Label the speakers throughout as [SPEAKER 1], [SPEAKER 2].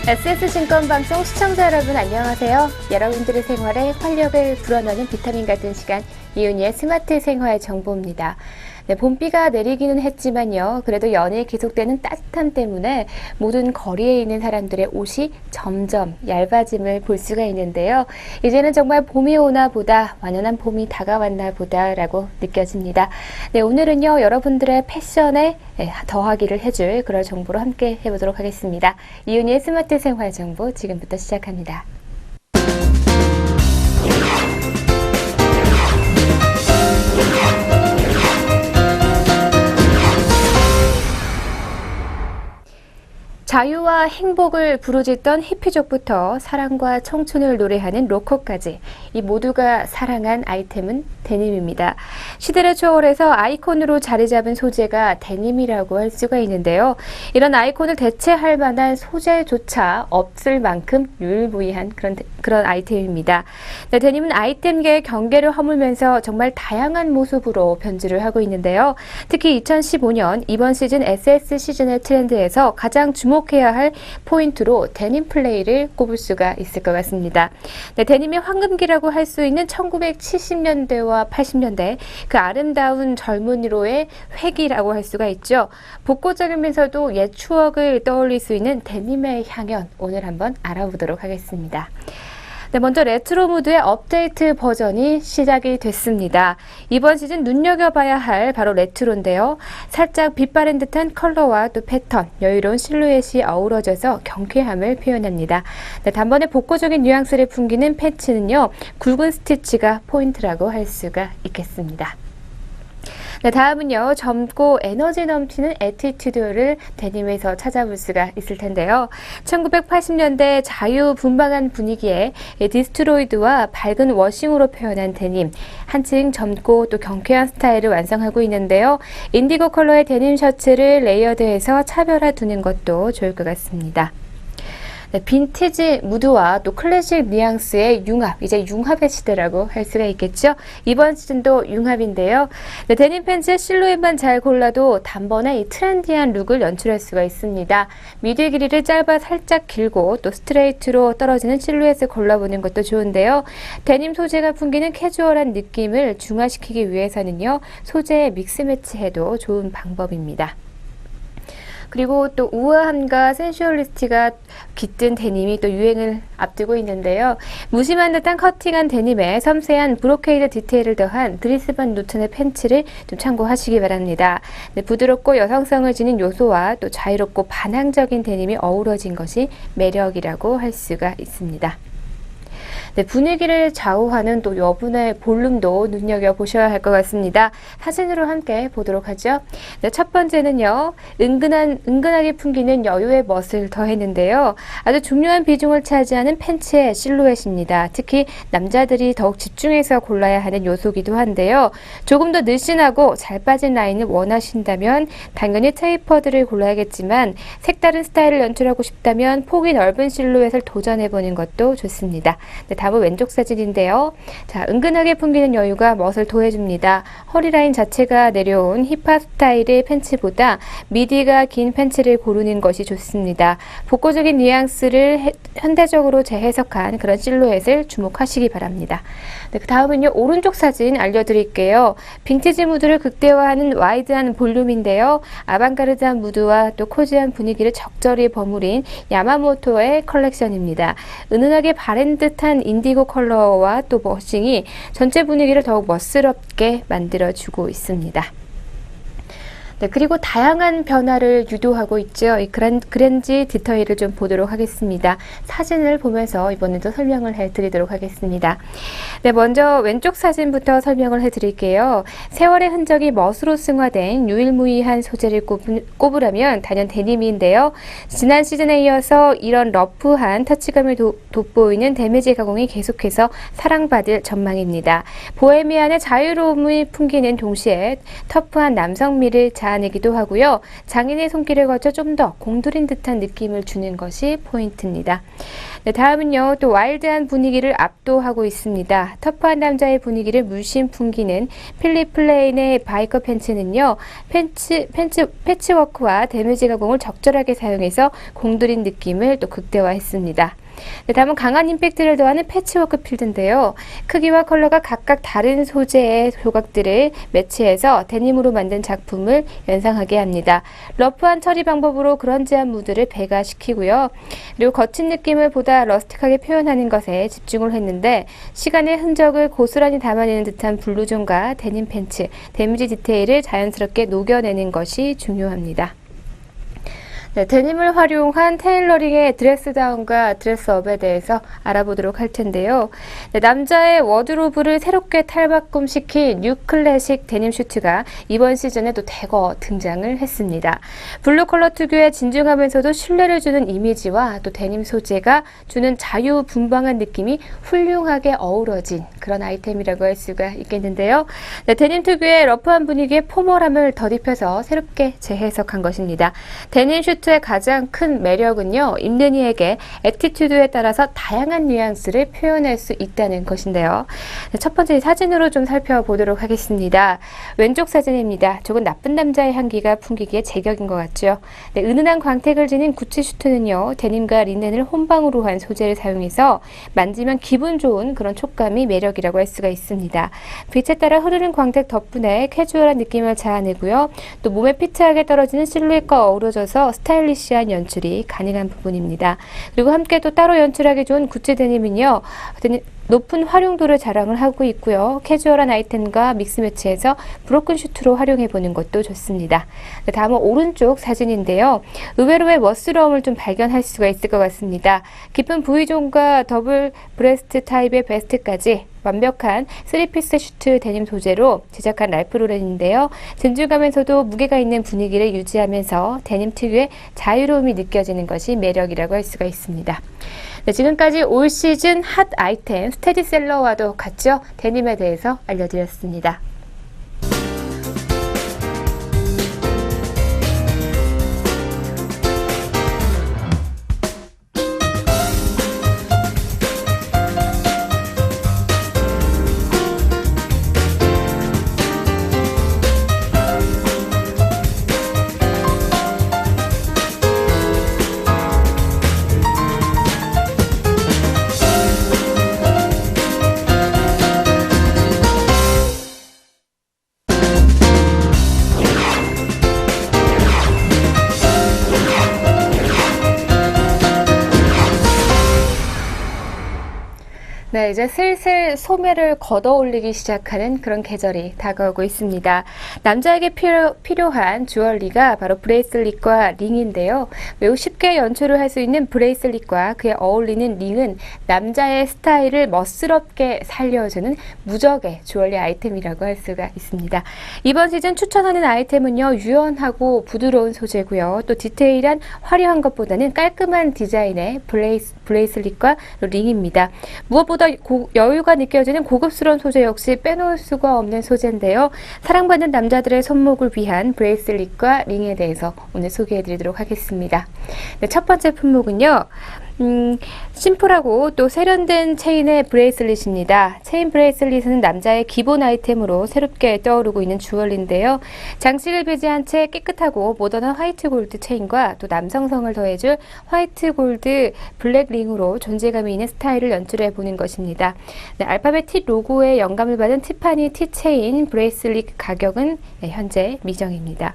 [SPEAKER 1] SS증권방송 시청자 여러분 안녕하세요. 여러분들의 생활에 활력을 불어넣는 비타민 같은 시간 이윤희의 스마트 생활 정보입니다. 네, 봄비가 내리기는 했지만요. 그래도 연일 계속되는 따뜻함 때문에 모든 거리에 있는 사람들의 옷이 점점 얇아짐을 볼 수가 있는데요. 이제는 정말 봄이 오나 보다, 완연한 봄이 다가왔나 보다라고 느껴집니다. 네, 오늘은요. 여러분들의 패션에 더하기를 해줄 그런 정보로 함께 해보도록 하겠습니다. 이윤희의 스마트 생활 정보 지금부터 시작합니다. 자유와 행복을 부르짖던 히피족부터 사랑과 청춘을 노래하는 로코까지 이 모두가 사랑한 아이템은 데님입니다. 시대를 초월해서 아이콘으로 자리 잡은 소재가 데님이라고 할 수가 있는데요. 이런 아이콘을 대체할 만한 소재조차 없을 만큼 유일무이한 그런 아이템입니다. 네, 데님은 아이템계의 경계를 허물면서 정말 다양한 모습으로 변주를 하고 있는데요. 특히 2015년 이번 시즌 SS 시즌의 트렌드에서 가장 주목해야 할 포인트로 데님 플레이를 꼽을 수가 있을 것 같습니다. 네, 데님의 황금기라고 할 수 있는 1970년대와 80년대 그 아름다운 젊은이로의 회기라고 할 수가 있죠. 복고적이면서도 옛 추억을 떠올릴 수 있는 데님의 향연 오늘 한번 알아보도록 하겠습니다. 네, 먼저 레트로 무드의 업데이트 버전이 시작이 됐습니다. 이번 시즌 눈여겨봐야 할 바로 레트로인데요. 살짝 빛바랜 듯한 컬러와 또 패턴, 여유로운 실루엣이 어우러져서 경쾌함을 표현합니다. 네, 단번에 복고적인 뉘앙스를 풍기는 팬츠는요. 굵은 스티치가 포인트라고 할 수가 있겠습니다. 네, 다음은요. 젊고 에너지 넘치는 애티튜드를 데님에서 찾아볼 수가 있을 텐데요. 1980년대 자유분방한 분위기에 디스트로이드와 밝은 워싱으로 표현한 데님. 한층 젊고 또 경쾌한 스타일을 완성하고 있는데요. 인디고 컬러의 데님 셔츠를 레이어드해서 차별화 두는 것도 좋을 것 같습니다. 네, 빈티지 무드와 또 클래식 뉘앙스의 융합, 이제 융합의 시대라고 할 수가 있겠죠. 이번 시즌도 융합인데요. 네, 데님 팬츠의 실루엣만 잘 골라도 단번에 이 트렌디한 룩을 연출할 수가 있습니다. 미디 길이를 짧아 살짝 길고 또 스트레이트로 떨어지는 실루엣을 골라보는 것도 좋은데요. 데님 소재가 풍기는 캐주얼한 느낌을 중화시키기 위해서는요. 소재에 믹스 매치해도 좋은 방법입니다. 그리고 또 우아함과 센슈얼리티가 깃든 데님이 또 유행을 앞두고 있는데요. 무심한 듯한 커팅한 데님에 섬세한 브로케이드 디테일을 더한 드리스반 노튼의 팬츠를 좀 참고하시기 바랍니다. 네, 부드럽고 여성성을 지닌 요소와 또 자유롭고 반항적인 데님이 어우러진 것이 매력이라고 할 수가 있습니다. 네, 분위기를 좌우하는 또 여분의 볼륨도 눈여겨보셔야 할 것 같습니다. 사진으로 함께 보도록 하죠. 네, 첫 번째는요. 은근하게 풍기는 여유의 멋을 더했는데요. 아주 중요한 비중을 차지하는 팬츠의 실루엣입니다. 특히 남자들이 더욱 집중해서 골라야 하는 요소기도 한데요. 조금 더 늘씬하고 잘 빠진 라인을 원하신다면 당연히 테이퍼드를 골라야겠지만 색다른 스타일을 연출하고 싶다면 폭이 넓은 실루엣을 도전해보는 것도 좋습니다. 네, 다음은 왼쪽 사진인데요. 자, 은근하게 풍기는 여유가 멋을 더해줍니다. 허리 라인 자체가 내려온 힙합 스타일의 팬츠보다 미디가 긴 팬츠를 고르는 것이 좋습니다. 복고적인 뉘앙스를 현대적으로 재해석한 그런 실루엣을 주목하시기 바랍니다. 네, 그 다음은요. 오른쪽 사진 알려드릴게요. 빈티지 무드를 극대화하는 와이드한 볼륨인데요. 아방가르드한 무드와 또 코지한 분위기를 적절히 버무린 야마모토의 컬렉션입니다. 은은하게 바랜 듯한 인디고 컬러와 또 워싱이 전체 분위기를 더욱 멋스럽게 만들어주고 있습니다. 네, 그리고 다양한 변화를 유도하고 있죠. 이 그랜지 디테일을 좀 보도록 하겠습니다. 사진을 보면서 이번에도 설명을 해드리도록 하겠습니다. 네, 먼저 왼쪽 사진부터 설명을 해드릴게요. 세월의 흔적이 멋으로 승화된 유일무이한 소재를 꼽으라면 단연 데님인데요. 지난 시즌에 이어서 이런 러프한 터치감을 돋보이는 데미지 가공이 계속해서 사랑받을 전망입니다. 보헤미안의 자유로움을 풍기는 동시에 터프한 남성미를 자아내기도 하고요. 장인의 손길을 거쳐 좀 더 공들인 듯한 느낌을 주는 것이 포인트입니다. 네, 다음은요. 또 와일드한 분위기를 압도하고 있습니다. 터프한 남자의 분위기를 물씬 풍기는 필립 플레인의 바이커 팬츠는요. 패치워크와 데미지 가공을 적절하게 사용해서 공들인 느낌을 또 극대화했습니다. 네, 다음은 강한 임팩트를 더하는 패치워크 필드인데요. 크기와 컬러가 각각 다른 소재의 조각들을 매치해서 데님으로 만든 작품을 연상하게 합니다. 러프한 처리 방법으로 그런지한 무드를 배가시키고요. 그리고 거친 느낌을 보다 러스틱하게 표현하는 것에 집중을 했는데 시간의 흔적을 고스란히 담아내는 듯한 블루존과 데님 팬츠, 데미지 디테일을 자연스럽게 녹여내는 것이 중요합니다. 네, 데님을 활용한 테일러링의 드레스다운과 드레스업에 대해서 알아보도록 할 텐데요. 네, 남자의 워드로브를 새롭게 탈바꿈시킨 뉴 클래식 데님 슈트가 이번 시즌에 또 대거 등장을 했습니다. 블루 컬러 특유의 진중하면서도 신뢰를 주는 이미지와 또 데님 소재가 주는 자유분방한 느낌이 훌륭하게 어우러진 그런 아이템이라고 할 수가 있겠는데요. 네, 데님 특유의 러프한 분위기에 포멀함을 덧입혀서 새롭게 재해석한 것입니다. 데님 슈트 의 가장 큰 매력은요. 입는 이에게 애티튜드에 따라서 다양한 뉘앙스를 표현할 수 있다는 것인데요. 첫 번째 사진으로 좀 살펴보도록 하겠습니다. 왼쪽 사진입니다. 조금 나쁜 남자의 향기가 풍기기에 제격인 것 같죠. 네, 은은한 광택을 지닌 구찌 슈트는요. 데님과 린넨을 혼방으로 한 소재를 사용해서 만지면 기분 좋은 그런 촉감이 매력이라고 할 수가 있습니다. 빛에 따라 흐르는 광택 덕분에 캐주얼한 느낌을 자아내고요. 또 몸에 피트하게 떨어지는 실루엣과 어우러져서 스타일리시한 연출이 가능한 부분입니다. 그리고 함께 또 따로 연출하기 좋은 구찌 데님은요. 높은 활용도를 자랑을 하고 있고요. 캐주얼한 아이템과 믹스 매치해서 브로큰 슈트로 활용해보는 것도 좋습니다. 다음은 오른쪽 사진인데요. 의외로의 멋스러움을 좀 발견할 수가 있을 것 같습니다. 깊은 V존과 더블 브레스트 타입의 베스트까지 완벽한 3피스 슈트 데님 소재로 제작한 랄프로렌인데요. 진중하면서도 무게가 있는 분위기를 유지하면서 데님 특유의 자유로움이 느껴지는 것이 매력이라고 할 수가 있습니다. 네, 지금까지 올 시즌 핫 아이템 스테디셀러와도 같죠? 데님에 대해서 알려드렸습니다. 네, 이제 슬슬 소매를 걷어올리기 시작하는 그런 계절이 다가오고 있습니다. 남자에게 필요한 주얼리가 바로 브레이슬릿과 링인데요. 매우 쉽게 연출을 할 수 있는 브레이슬릿과 그에 어울리는 링은 남자의 스타일을 멋스럽게 살려주는 무적의 주얼리 아이템이라고 할 수가 있습니다. 이번 시즌 추천하는 아이템은요. 유연하고 부드러운 소재고요. 또 디테일한 화려한 것보다는 깔끔한 디자인의 브레이슬릿과 링입니다. 무엇보다 여유가 느껴지는 고급스러운 소재 역시 빼놓을 수가 없는 소재인데요. 사랑받는 남자들의 손목을 위한 브레이슬릿과 링에 대해서 오늘 소개해드리도록 하겠습니다. 네, 첫 번째 품목은요. 심플하고 또 세련된 체인의 브레이슬릿입니다. 체인 브레이슬릿은 남자의 기본 아이템으로 새롭게 떠오르고 있는 주얼리인데요. 장식을 배제한 채 깨끗하고 모던한 화이트 골드 체인과 또 남성성을 더해줄 화이트 골드 블랙 링으로 존재감이 있는 스타일을 연출해 보는 것입니다. 네, 알파벳 T 로고에 영감을 받은 티파니 T 체인 브레이슬릿 가격은 현재 미정입니다.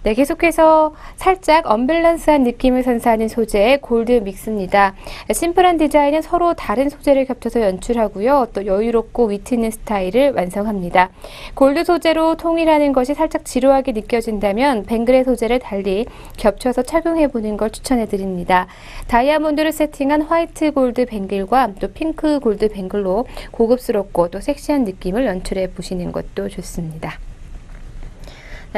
[SPEAKER 1] 네, 계속해서 살짝 언밸런스한 느낌을 선사하는 소재의 골드 믹스입니다. 심플한 디자인은 서로 다른 소재를 겹쳐서 연출하고요. 또 여유롭고 위트 있는 스타일을 완성합니다. 골드 소재로 통일하는 것이 살짝 지루하게 느껴진다면 뱅글의 소재를 달리 겹쳐서 착용해보는 걸 추천해드립니다. 다이아몬드를 세팅한 화이트 골드 뱅글과 또 핑크 골드 뱅글로 고급스럽고 또 섹시한 느낌을 연출해 보시는 것도 좋습니다.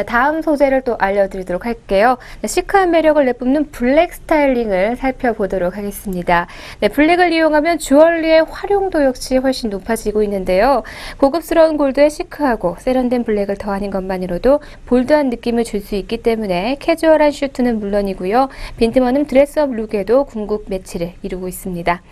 [SPEAKER 1] 다음 소재를 또 알려드리도록 할게요. 시크한 매력을 내뿜는 블랙 스타일링을 살펴보도록 하겠습니다. 블랙을 이용하면 주얼리의 활용도 역시 훨씬 높아지고 있는데요. 고급스러운 골드에 시크하고 세련된 블랙을 더하는 것만으로도 볼드한 느낌을 줄 수 있기 때문에 캐주얼한 슈트는 물론이고요. 빈틈없는 드레스업 룩에도 궁극 매치를 이루고 있습니다.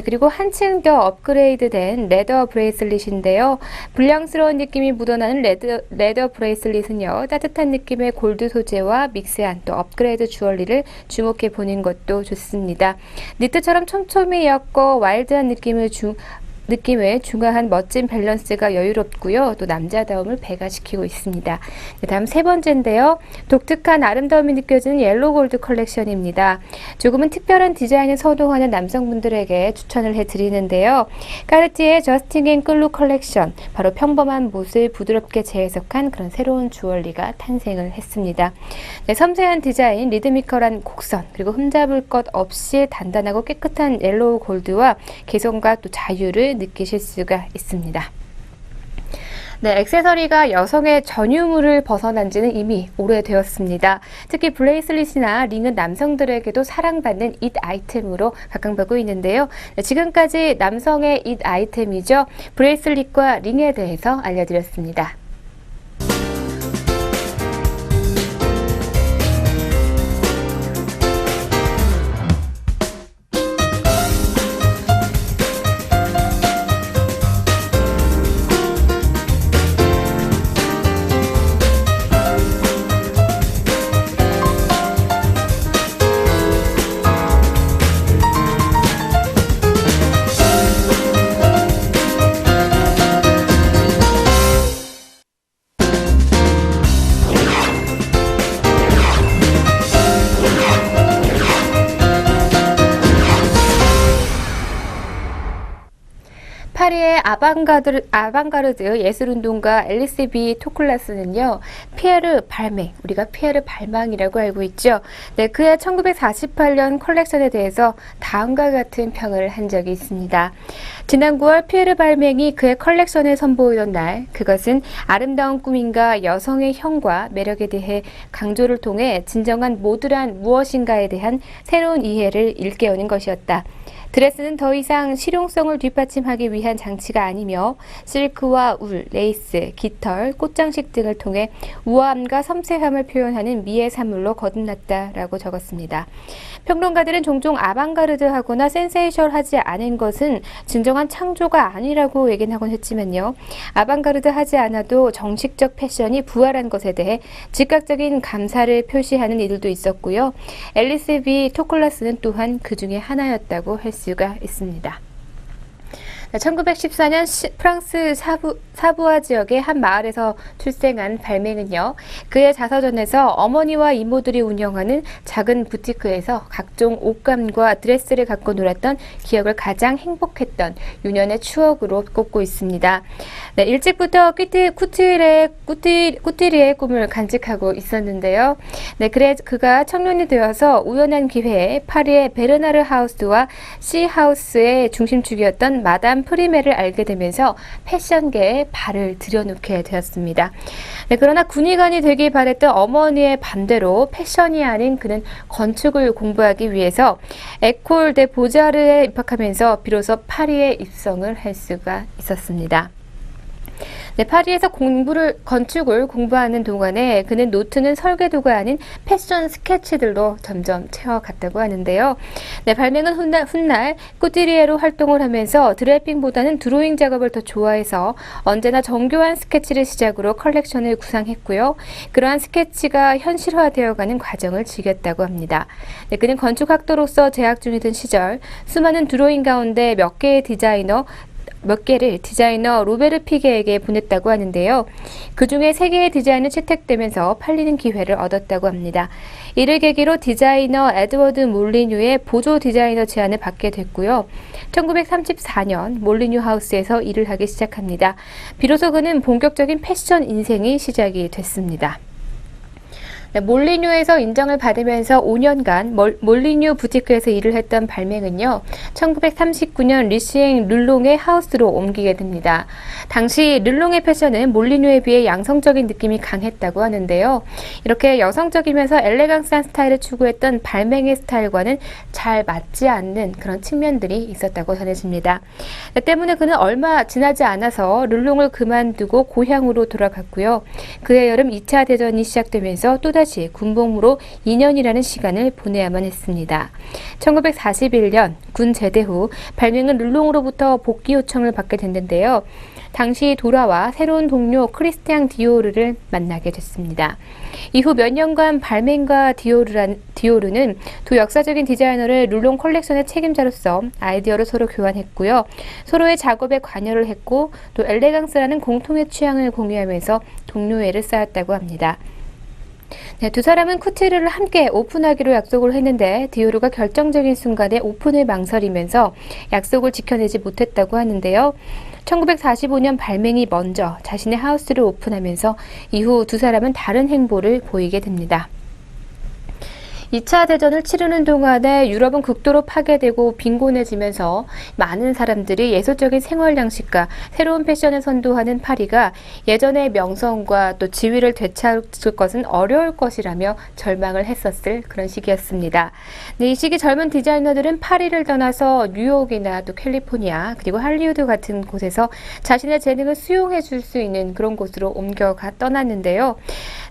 [SPEAKER 1] 그리고 한층 더 업그레이드된 레더 브레이슬릿인데요. 불량스러운 느낌이 묻어나는 레더 브레이슬릿은요. 따뜻한 느낌의 골드 소재와 믹스한 또 업그레이드 주얼리를 주목해 보는 것도 좋습니다. 니트처럼 촘촘히 엮어 와일드한 느낌의 중화한 멋진 밸런스가 여유롭고요. 또 남자다움을 배가시키고 있습니다. 다음 세 번째인데요. 독특한 아름다움이 느껴지는 옐로우 골드 컬렉션입니다. 조금은 특별한 디자인을 선호하는 남성분들에게 추천을 해드리는데요. 까르티에 저스틴 앤 끌루 컬렉션, 바로 평범한 못을 부드럽게 재해석한 그런 새로운 주얼리가 탄생을 했습니다. 섬세한 디자인, 리드미컬한 곡선, 그리고 흠잡을 것 없이 단단하고 깨끗한 옐로우 골드와 개성과 또 자유를 느끼실 수가 있습니다. 액세서리가 여성의 전유물을 벗어난 지는 이미 오래되었습니다. 특히 브레이슬릿이나 링은 남성들에게도 사랑받는 잇 아이템으로 각광받고 있는데요. 지금까지 남성의 잇 아이템이죠. 브레이슬릿과 링에 대해서 알려드렸습니다. 파리의 아방가르드 예술운동가 앨리스 비 토클라스는요, 피에르 발맹, 우리가 피에르 발망이라고 알고 있죠. 그의 1948년 컬렉션에 대해서 다음과 같은 평을 한 적이 있습니다. 지난 9월 피에르 발맹이 그의 컬렉션을 선보이던 날, 그것은 아름다운 꾸밈과 여성의 형과 매력에 대해 강조를 통해 진정한 모드란 무엇인가에 대한 새로운 이해를 일깨우는 것이었다. 드레스는 더 이상 실용성을 뒷받침하기 위한 장치가 아니며 실크와 울, 레이스, 깃털, 꽃장식 등을 통해 우아함과 섬세함을 표현하는 미의 산물로 거듭났다라고 적었습니다. 평론가들은 종종 아방가르드하거나 센세이션하지 않은 것은 진정한 창조가 아니라고 얘기하곤 했지만요. 아방가르드하지 않아도 정식적 패션이 부활한 것에 대해 즉각적인 감사를 표시하는 이들도 있었고요. 앨리스 비 토클라스는 또한 그 중에 하나였다고 할 수가 있습니다. 1914년 프랑스 사부아 지역의 한 마을에서 출생한 발맹은요, 그의 자서전에서 어머니와 이모들이 운영하는 작은 부티크에서 각종 옷감과 드레스를 갖고 놀았던 기억을 가장 행복했던 유년의 추억으로 꼽고 있습니다. 일찍부터 꾸티리의 꿈을 간직하고 있었는데요. 그래 그가 청년이 되어서 우연한 기회에 파리의 베르나르 하우스와 시 하우스의 중심축이었던 마담 프리메를 알게 되면서 패션계에 발을 들여놓게 되었습니다. 그러나 군의관이 되길 바랬던 어머니의 반대로 패션이 아닌 그는 건축을 공부하기 위해서 에콜 데 보자르에 입학하면서 비로소 파리에 입성을 할 수가 있었습니다. 파리에서 건축을 공부하는 동안에 그는 노트는 설계도가 아닌 패션 스케치들로 점점 채워갔다고 하는데요. 발맹은 훗날 꾸티리에로 활동을 하면서 드래핑보다는 드로잉 작업을 더 좋아해서 언제나 정교한 스케치를 시작으로 컬렉션을 구상했고요. 그러한 스케치가 현실화되어가는 과정을 즐겼다고 합니다. 그는 건축학도로서 재학 중이던 시절 수많은 드로잉 가운데 몇 개를 디자이너 로베르 피게에게 보냈다고 하는데요. 그 중에 3개의 디자인을 채택되면서 팔리는 기회를 얻었다고 합니다. 이를 계기로 디자이너 에드워드 몰리뉴의 보조 디자이너 제안을 받게 됐고요. 1934년 몰리뉴 하우스에서 일을 하기 시작합니다. 비로소 그는 본격적인 패션 인생이 시작이 됐습니다. 네, 몰리뉴에서 인정을 받으면서 5년간 몰리뉴 부티크에서 일을 했던 발맹은요, 1939년 리싱 르롱의 하우스로 옮기게 됩니다. 당시 르롱의 패션은 몰리뉴에 비해 양성적인 느낌이 강했다고 하는데요. 이렇게 여성적이면서 엘레강스한 스타일을 추구했던 발맹의 스타일과는 잘 맞지 않는 그런 측면들이 있었다고 전해집니다. 네, 때문에 그는 얼마 지나지 않아서 르롱을 그만두고 고향으로 돌아갔고요. 그해 여름 2차 대전이 시작되면서 또다시 군복무로 2년이라는 시간을 보내야만 했습니다. 1941년 군 제대 후 발맹은 르롱으로부터 복귀 요청을 받게 됐는데요. 당시 돌아와 새로운 동료 크리스티앙 디오르를 만나게 됐습니다. 이후 몇 년간 발맹과 디오르는 두 역사적인 디자이너를 르롱 컬렉션의 책임자로서 아이디어를 서로 교환했고요. 서로의 작업에 관여를 했고 또 엘레강스라는 공통의 취향을 공유하면서 동료애를 쌓았다고 합니다. 네, 두 사람은 쿠티르를 함께 오픈하기로 약속을 했는데 디오르가 결정적인 순간에 오픈을 망설이면서 약속을 지켜내지 못했다고 하는데요. 1945년 발맹이 먼저 자신의 하우스를 오픈하면서 이후 두 사람은 다른 행보를 보이게 됩니다. 2차 대전을 치르는 동안에 유럽은 극도로 파괴되고 빈곤해지면서 많은 사람들이 예술적인 생활 양식과 새로운 패션을 선도하는 파리가 예전의 명성과 또 지위를 되찾을 것은 어려울 것이라며 절망을 했었을 그런 시기였습니다. 이 시기 젊은 디자이너들은 파리를 떠나서 뉴욕이나 또 캘리포니아 그리고 할리우드 같은 곳에서 자신의 재능을 수용해 줄 수 있는 그런 곳으로 떠났는데요.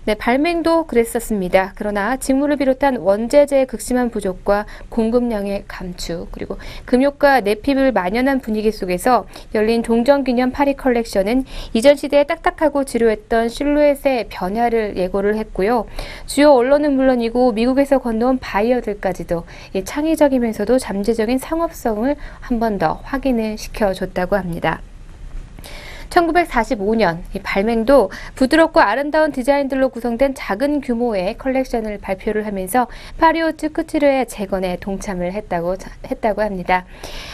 [SPEAKER 1] 네, 발맹도 그랬었습니다. 그러나 직무를 비롯한 원재재의 극심한 부족과 공급량의 감축, 그리고 금욕과 내핍을 만연한 분위기 속에서 열린 종전기념 파리 컬렉션은 이전 시대에 딱딱하고 지루했던 실루엣의 변화를 예고를 했고요. 주요 언론은 물론이고 미국에서 건너온 바이어들까지도 이 창의적이면서도 잠재적인 상업성을 한 번 더 확인을 시켜줬다고 합니다. 1945년 이 발맹도 부드럽고 아름다운 디자인들로 구성된 작은 규모의 컬렉션을 발표를 하면서 파리오트 쿠티르의 재건에 동참을 했다고 합니다.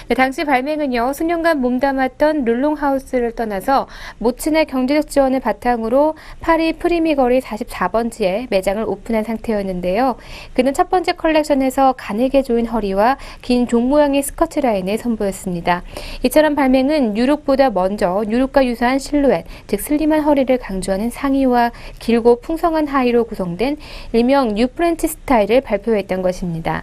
[SPEAKER 1] 네, 당시 발맹은요, 수년간 몸담았던 르롱 하우스를 떠나서 모친의 경제적 지원을 바탕으로 파리 프리미 거리 44번지에 매장을 오픈한 상태였는데요. 그는 첫 번째 컬렉션에서 가늘게 조인 허리와 긴 종 모양의 스커트 라인을 선보였습니다. 이처럼 발맹은 뉴룩보다 먼저 뉴룩과 유사한 실루엣, 즉 슬림한 허리를 강조하는 상의와 길고 풍성한 하의로 구성된 일명 뉴 프렌치 스타일을 발표했던 것입니다.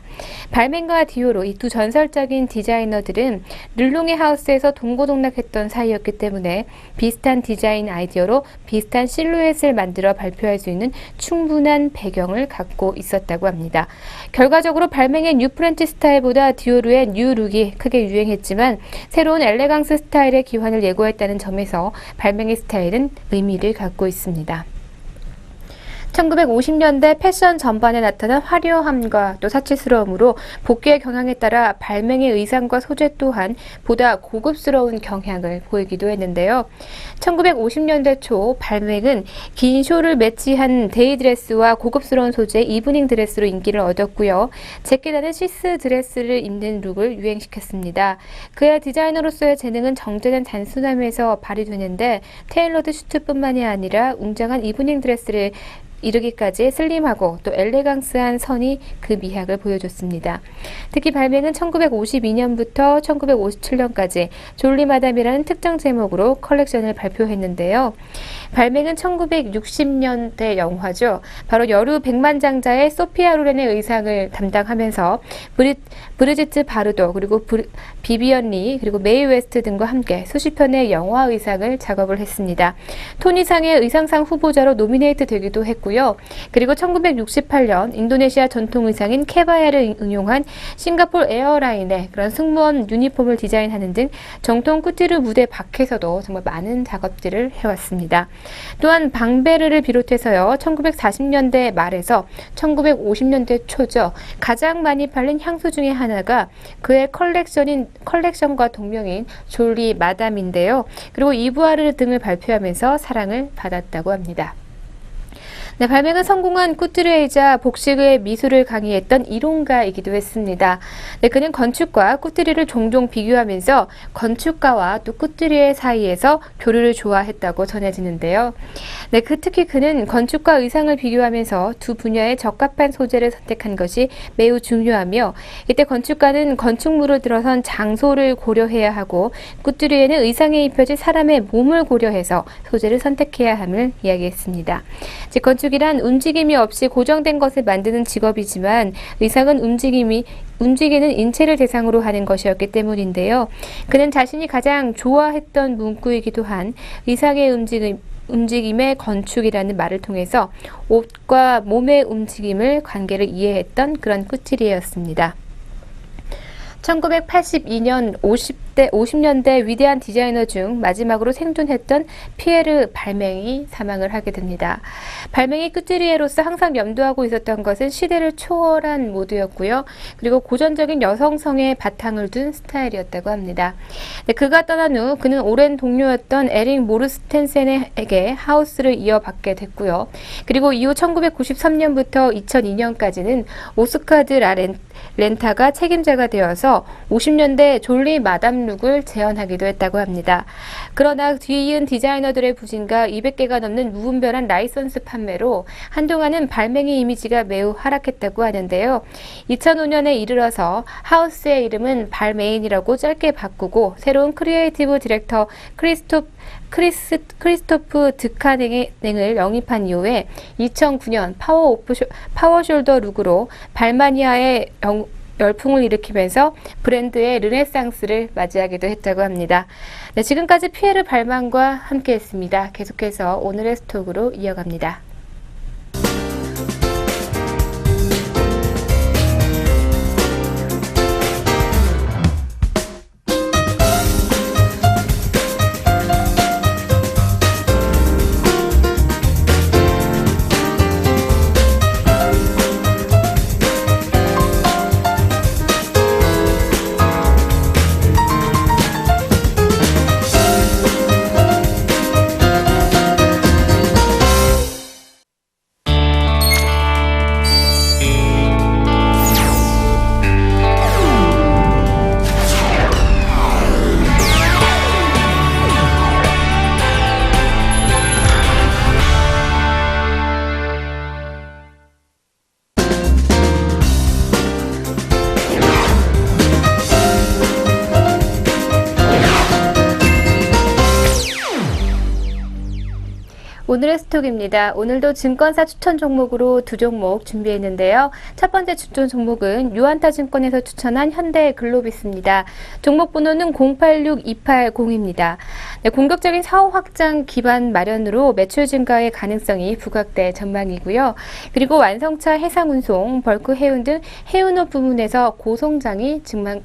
[SPEAKER 1] 발맹과 디오로 이 두 전설적인 디자이너들은 르롱의 하우스에서 동고동락했던 사이였기 때문에 비슷한 디자인 아이디어로 비슷한 실루엣을 만들어 발표할 수 있는 충분한 배경을 갖고 있었다고 합니다. 결과적으로 발맹의 뉴 프렌치 스타일보다 디오르의 뉴 룩이 크게 유행했지만 새로운 엘레강스 스타일의 기환을 예고했다는 점에서 발맹의 스타일은 의미를 갖고 있습니다. 1950년대 패션 전반에 나타난 화려함과 또 사치스러움으로 복귀의 경향에 따라 발맹의 의상과 소재 또한 보다 고급스러운 경향을 보이기도 했는데요. 1950년대 초 발맹은 긴 쇼를 매치한 데이드레스와 고급스러운 소재의 이브닝 드레스로 인기를 얻었고요. 제끼다는 시스 드레스를 입는 룩을 유행시켰습니다. 그의 디자이너로서의 재능은 정제된 단순함에서 발휘되는데 테일러드 슈트뿐만이 아니라 웅장한 이브닝 드레스를 이르기까지 슬림하고 또 엘레강스한 선이 그 미학을 보여줬습니다. 특히 발맹은 1952년부터 1957년까지 졸리 마담이라는 특정 제목으로 컬렉션을 발표했는데요. 발맹은 1960년대 영화죠. 바로 여류 백만장자의 소피아 로렌의 의상을 담당하면서 브리지트 바르도 그리고 비비언 리 그리고 메이 웨스트 등과 함께 수십 편의 영화 의상을 작업을 했습니다. 토니상의 의상상 후보자로 노미네이트 되기도 했고요. 그리고 1968년 인도네시아 전통 의상인 케바야를 응용한 싱가포르 에어라인의 그런 승무원 유니폼을 디자인하는 등 정통 쿠티르 무대 밖에서도 정말 많은 작업들을 해왔습니다. 또한 방베르를 비롯해서요, 1940년대 말에서 1950년대 초죠, 가장 많이 팔린 향수 중에 하나가 그의 컬렉션과 동명인 졸리 마담인데요. 그리고 이부아르 등을 발표하면서 사랑을 받았다고 합니다. 네, 발명은 성공한 꾸뜨레이자 복식의 미술을 강의했던 이론가이기도 했습니다. 네, 그는 건축과 꾸뜨리를 종종 비교하면서 건축가와 또 꾸뜨리의 사이에서 교류를 좋아했다고 전해지는데요. 네, 특히 그는 건축과 의상을 비교하면서 두 분야에 적합한 소재를 선택한 것이 매우 중요하며, 이때 건축가는 건축물을 들어선 장소를 고려해야 하고 꾸뜨리에는 의상에 입혀질 사람의 몸을 고려해서 소재를 선택해야 함을 이야기했습니다. 즉, 건축이란 움직임이 없이 고정된 것을 만드는 직업이지만 의상은 움직이는 인체를 대상으로 하는 것이었기 때문인데요. 그는 자신이 가장 좋아했던 문구이기도 한 의상의 움직임의 건축이라는 말을 통해서 옷과 몸의 움직임을 관계를 이해했던 그런 꾸뜨리였습니다. 1982년 50년대 위대한 디자이너 중 마지막으로 생존했던 피에르 발맹이 사망을 하게 됩니다. 발맹이 꾸뜨리에로서 항상 염두하고 있었던 것은 시대를 초월한 모드였고요. 그리고 고전적인 여성성의 바탕을 둔 스타일이었다고 합니다. 네, 그가 떠난 후 그는 오랜 동료였던 에릭 모르스텐센에게 하우스를 이어받게 됐고요. 그리고 이후 1993년부터 2002년까지는 오스카드 렌타가 책임자가 되어서 50년대 졸리 마담 룩을 재현하기도 했다고 합니다. 그러나 뒤이은 디자이너들의 부진과 200개가 넘는 무분별한 라이선스 판매로 한동안은 발맹이 이미지가 매우 하락했다고 하는데요. 2005년에 이르러서 하우스의 이름은 발메인이라고 짧게 바꾸고 새로운 크리에이티브 디렉터 크리스토프 드카냉을 영입한 이후에 2009년 파워숄더 룩으로 발마니아의 열풍을 일으키면서 브랜드의 르네상스를 맞이하기도 했다고 합니다. 네, 지금까지 피에르 발망과 함께했습니다. 계속해서 오늘의 스톡으로 이어갑니다. 오늘의 스톡입니다. 오늘도 증권사 추천 종목으로 두 종목 준비했는데요. 첫 번째 추천 종목은 유안타증권에서 추천한 현대글로비스입니다. 종목 번호는 086280입니다. 네, 공격적인 사업 확장 기반 마련으로 매출 증가의 가능성이 부각될 전망이고요. 그리고 완성차 해상운송, 벌크 해운 등 해운업 부문에서 고성장이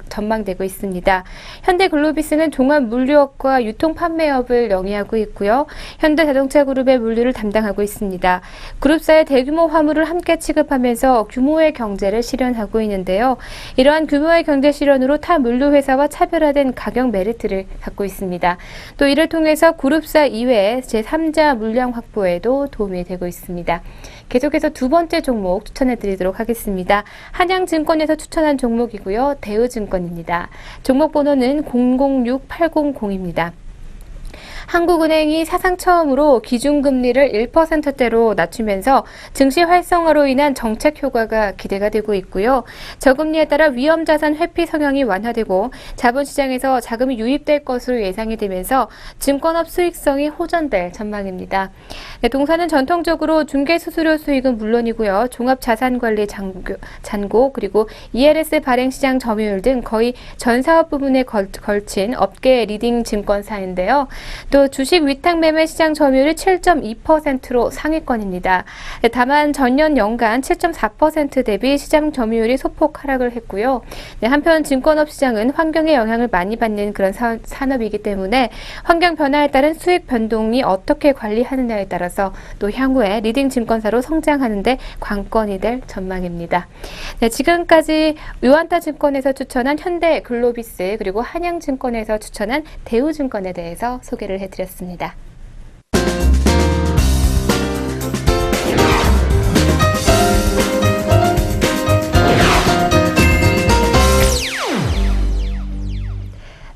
[SPEAKER 1] 전망되고 있습니다. 현대글로비스는 종합물류업과 유통판매업을 영위하고 있고요. 현대자동차 그룹의 물류를 담당하고 있습니다. 그룹사의 대규모 화물을 함께 취급하면서 규모의 경제를 실현하고 있는데요. 이러한 규모의 경제 실현으로 타 물류회사와 차별화된 가격 메리트를 갖고 있습니다. 또 이를 통해서 그룹사 이외의 제3자 물량 확보에도 도움이 되고 있습니다. 계속해서 두 번째 종목 추천해 드리도록 하겠습니다. 한양증권에서 추천한 종목이고요. 대우증권입니다. 종목 번호는 006800입니다. 한국은행이 사상 처음으로 기준금리를 1%대로 낮추면서 증시 활성화로 인한 정책 효과가 기대가 되고 있고요. 저금리에 따라 위험자산 회피 성향이 완화되고 자본시장에서 자금이 유입될 것으로 예상이 되면서 증권업 수익성이 호전될 전망입니다. 네, 동사는 전통적으로 중개수수료 수익은 물론이고요. 종합자산관리 잔고 그리고 ELS 발행시장 점유율 등 거의 전 사업 부분에 걸친 업계 리딩 증권사인데요. 또 주식 위탁 매매 시장 점유율이 7.2%로 상위권입니다. 다만 전년 연간 7.4% 대비 시장 점유율이 소폭 하락을 했고요. 한편 증권업 시장은 환경에 영향을 많이 받는 그런 산업이기 때문에 환경 변화에 따른 수익 변동이 어떻게 관리하느냐에 따라서 또 향후에 리딩 증권사로 성장하는 데 관건이 될 전망입니다. 네, 지금까지 유안타증권에서 추천한 현대글로비스 그리고 한양증권에서 추천한 대우증권에 대해서 소개를 해드렸습니다.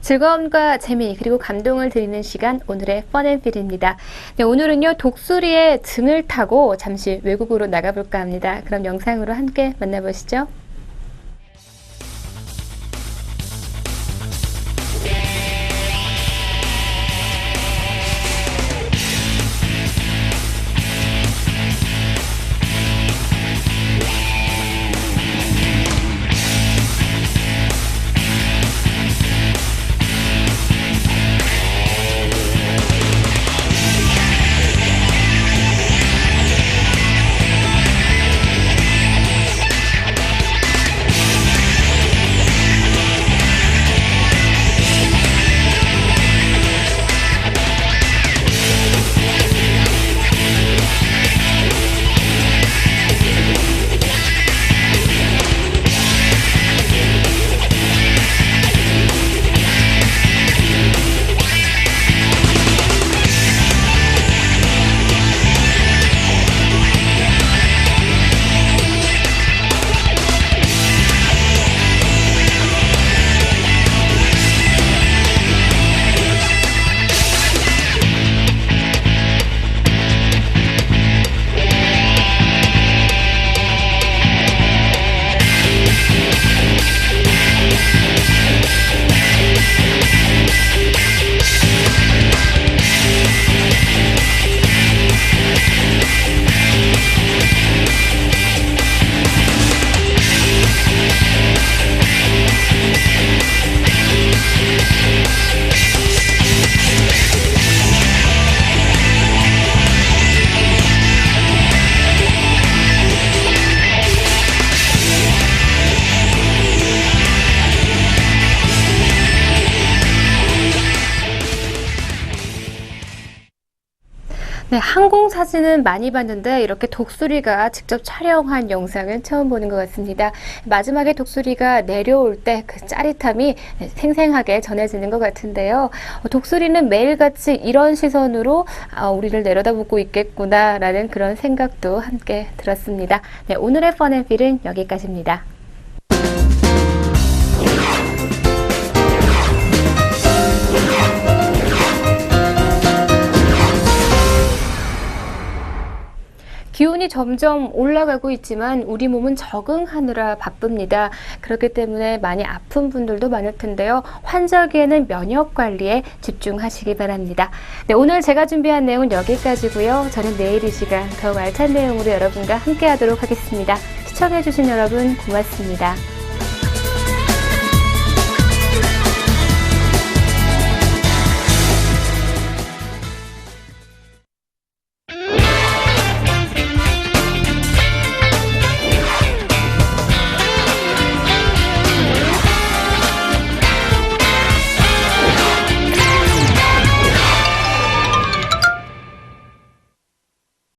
[SPEAKER 1] 즐거움과 재미 그리고 감동을 드리는 시간 오늘의 펀앤필입니다. 네, 오늘은요 독수리의 등을 타고 잠시 외국으로 나가볼까 합니다. 그럼 영상으로 함께 만나보시죠. 네, 항공 사진은 많이 봤는데 이렇게 독수리가 직접 촬영한 영상은 처음 보는 것 같습니다. 마지막에 독수리가 내려올 때 그 짜릿함이 생생하게 전해지는 것 같은데요. 독수리는 매일같이 이런 시선으로 우리를 내려다보고 있겠구나라는 그런 생각도 함께 들었습니다. 네, 오늘의 펀앤필은 여기까지입니다. 기온이 점점 올라가고 있지만 우리 몸은 적응하느라 바쁩니다. 그렇기 때문에 많이 아픈 분들도 많을 텐데요. 환절기에는 면역 관리에 집중하시기 바랍니다. 네, 오늘 제가 준비한 내용은 여기까지고요. 저는 내일 이 시간 더욱 알찬 내용으로 여러분과 함께 하도록 하겠습니다. 시청해주신 여러분 고맙습니다.